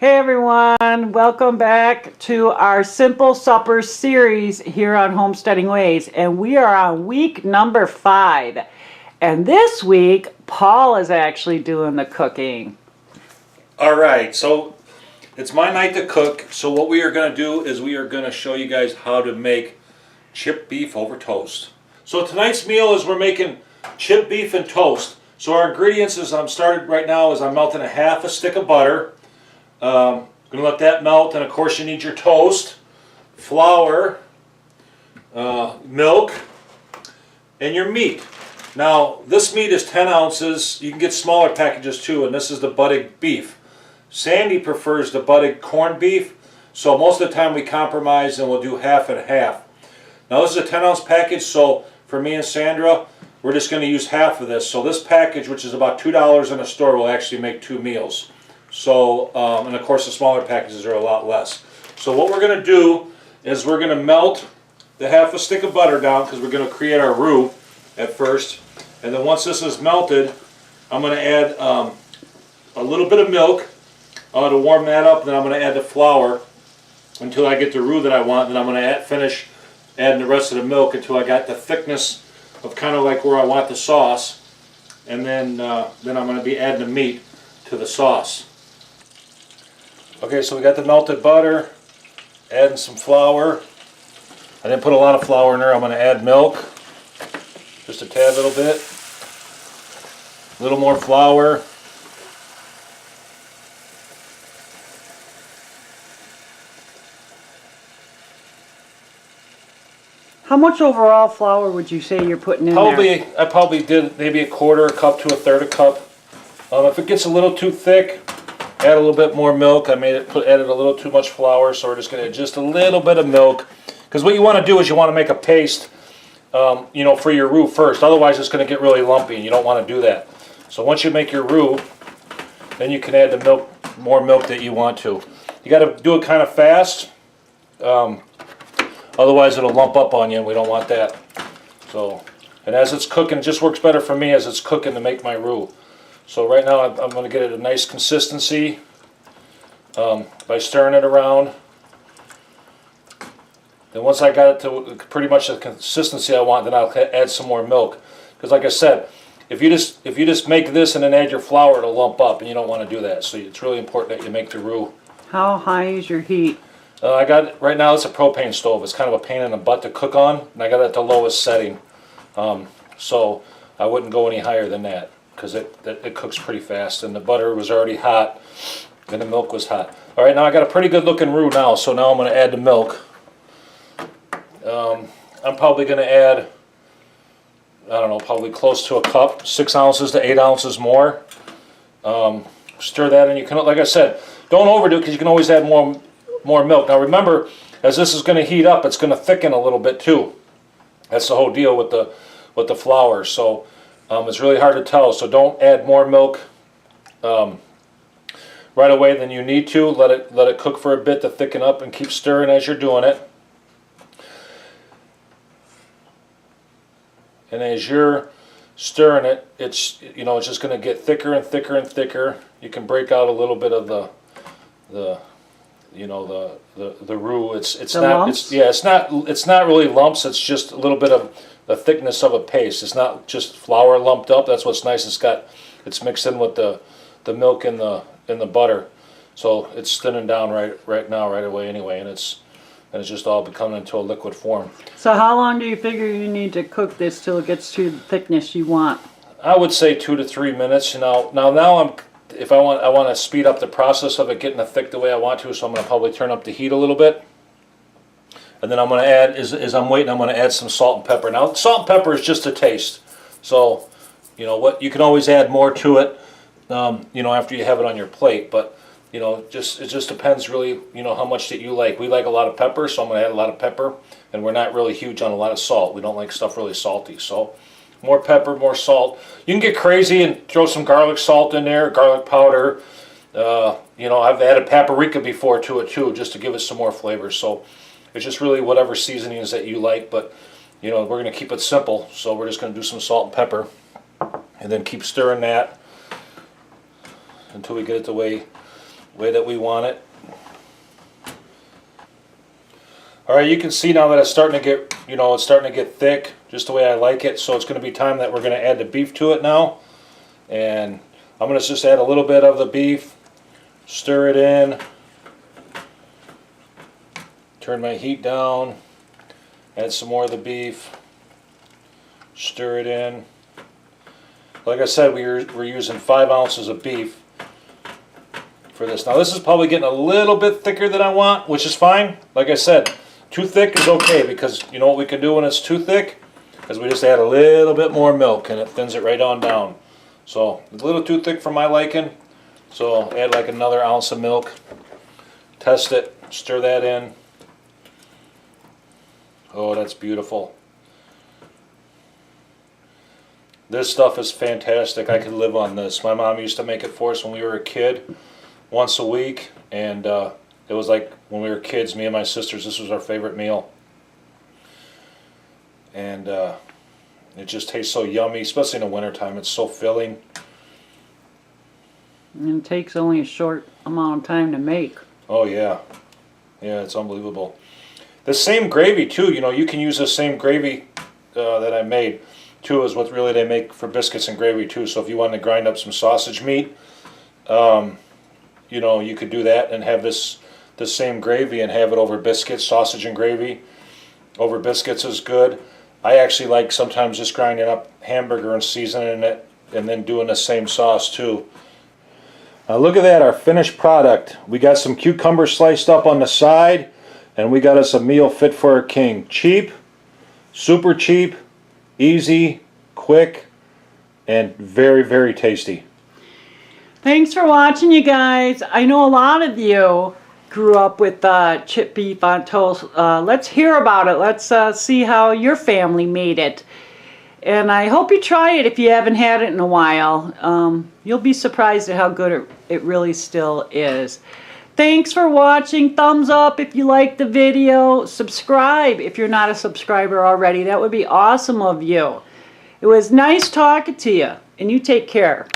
Hey everyone, welcome back to our Simple Supper series here on Homesteading Ways, and we are on week number 5. And this week, Paul is actually doing the cooking. All right, so it's my night to cook. So what we are going to do is we are going to show you guys how to make chipped beef over toast. So tonight's meal is we're making chipped beef and toast. So our ingredients is I'm melting a half a stick of butter. Going to let that melt, and of course you need your toast, flour, milk, and your meat. Now this meat is 10 ounces. You can get smaller packages too, and this is the budded beef. Sandy prefers the budded corned beef, so most of the time we compromise and we'll do half and half. Now this is a 10-ounce package, so for me and Sandra, we're just going to use half of this. So this package, which is about $2 in a store, will actually make 2 meals. So, and of course the smaller packages are a lot less. So what we're going to do is we're going to melt the half a stick of butter down, because we're going to create our roux at first. And then once this is melted, I'm going to add a little bit of milk to warm that up. Then I'm going to add the flour until I get the roux that I want. Then I'm going to finish adding the rest of the milk until I got the thickness of kind of like where I want the sauce. And then I'm going to be adding the meat to the sauce. Okay, so we got the melted butter, adding some flour. I didn't put a lot of flour in there. I'm going to add milk, just a tad little bit. A little more flour. How much overall flour would you say you're putting in there? I probably did maybe a quarter a cup to a third a cup. If it gets a little too thick, add a little bit more milk. I added a little too much flour, so we're just going to add just a little bit of milk. Because what you want to do is you want to make a paste, for your roux first. Otherwise, it's going to get really lumpy, and you don't want to do that. So once you make your roux, then you can add the milk, more milk that you want to. You got to do it kind of fast. Otherwise, it'll lump up on you, and we don't want that. So, and as it's cooking, it just works better for me as it's cooking to make my roux. So right now I'm going to get it a nice consistency by stirring it around. Then once I got it to pretty much the consistency I want, then I'll add some more milk. Because like I said, if you just make this and then add your flour, it'll lump up, and you don't want to do that. So it's really important that you make the roux. How high is your heat? Right now it's a propane stove. It's kind of a pain in the butt to cook on, and I got it at the lowest setting. So I wouldn't go any higher than that, because it cooks pretty fast, and the butter was already hot and the milk was hot. Alright, now I got a pretty good looking roux now, so now I'm going to add the milk. I'm probably going to add, I don't know, probably close to a cup, 6 ounces to 8 ounces more. Stir that in. You can, like I said, don't overdo it, because you can always add more milk. Now remember, as this is going to heat up, it's going to thicken a little bit too. That's the whole deal with the flour. So it's really hard to tell, so don't add more milk right away than you need to. Let it cook for a bit to thicken up, and keep stirring as you're doing it. And as you're stirring it, it's just going to get thicker and thicker and thicker. You can break out a little bit of the roux. It's not really lumps. It's just a little bit of the thickness of a paste. It's not just flour lumped up. That's what's nice. It's mixed in with the milk and the butter, so it's thinning down right away anyway, and it's just all becoming into a liquid form. So how long do you figure you need to cook this till it gets to the thickness you want? I would say 2 to 3 minutes. Now if I want to speed up the process of it getting it thick the way I want to, so I'm going to probably turn up the heat a little bit. And then I'm going to add, as I'm waiting, I'm going to add some salt and pepper. Now, salt and pepper is just a taste. So, you can always add more to it, after you have it on your plate. But, it just depends really, how much that you like. We like a lot of pepper, so I'm going to add a lot of pepper. And we're not really huge on a lot of salt. We don't like stuff really salty. So, more pepper, more salt. You can get crazy and throw some garlic salt in there, garlic powder. I've added paprika before to it too, just to give it some more flavor. So it's just really whatever seasonings that you like, but we're going to keep it simple. So we're just going to do some salt and pepper, and then keep stirring that until we get it the way the way that we want it. Alright, you can see now that it's starting to get, it's starting to get thick, just the way I like it. So it's going to be time that we're going to add the beef to it now. And I'm going to just add a little bit of the beef, stir it in, turn my heat down, add some more of the beef, stir it in. Like I said, we're using 5 ounces of beef for this. Now this is probably getting a little bit thicker than I want, which is fine. Like I said, too thick is okay, because you know what we can do when it's too thick? Is we just add a little bit more milk and it thins it right on down. So it's a little too thick for my liking, so add like another ounce of milk, test it, stir that in. Oh, that's beautiful. This stuff is fantastic. I could live on this. My mom used to make it for us when we were a kid, once a week, and it was like when we were kids, me and my sisters, this was our favorite meal. And it just tastes so yummy, especially in the wintertime. It's so filling. And it takes only a short amount of time to make. Oh yeah. Yeah, it's unbelievable. The same gravy too, you can use the same gravy that I made too, is what really they make for biscuits and gravy too. So if you want to grind up some sausage meat, you could do that and have the same gravy and have it over biscuits. Sausage and gravy over biscuits is good. I actually like sometimes just grinding up hamburger and seasoning it and then doing the same sauce too. Now look at that, our finished product. We got some cucumber sliced up on the side, and we got us a meal fit for a king. Cheap, super cheap, easy, quick, and very, very tasty. Thanks for watching, you guys. I know a lot of you grew up with chipped beef on toast. Let's hear about it. Let's see how your family made it. And I hope you try it if you haven't had it in a while. You'll be surprised at how good it really still is. Thanks for watching. Thumbs up if you liked the video. Subscribe if you're not a subscriber already. That would be awesome of you. It was nice talking to you, and you take care.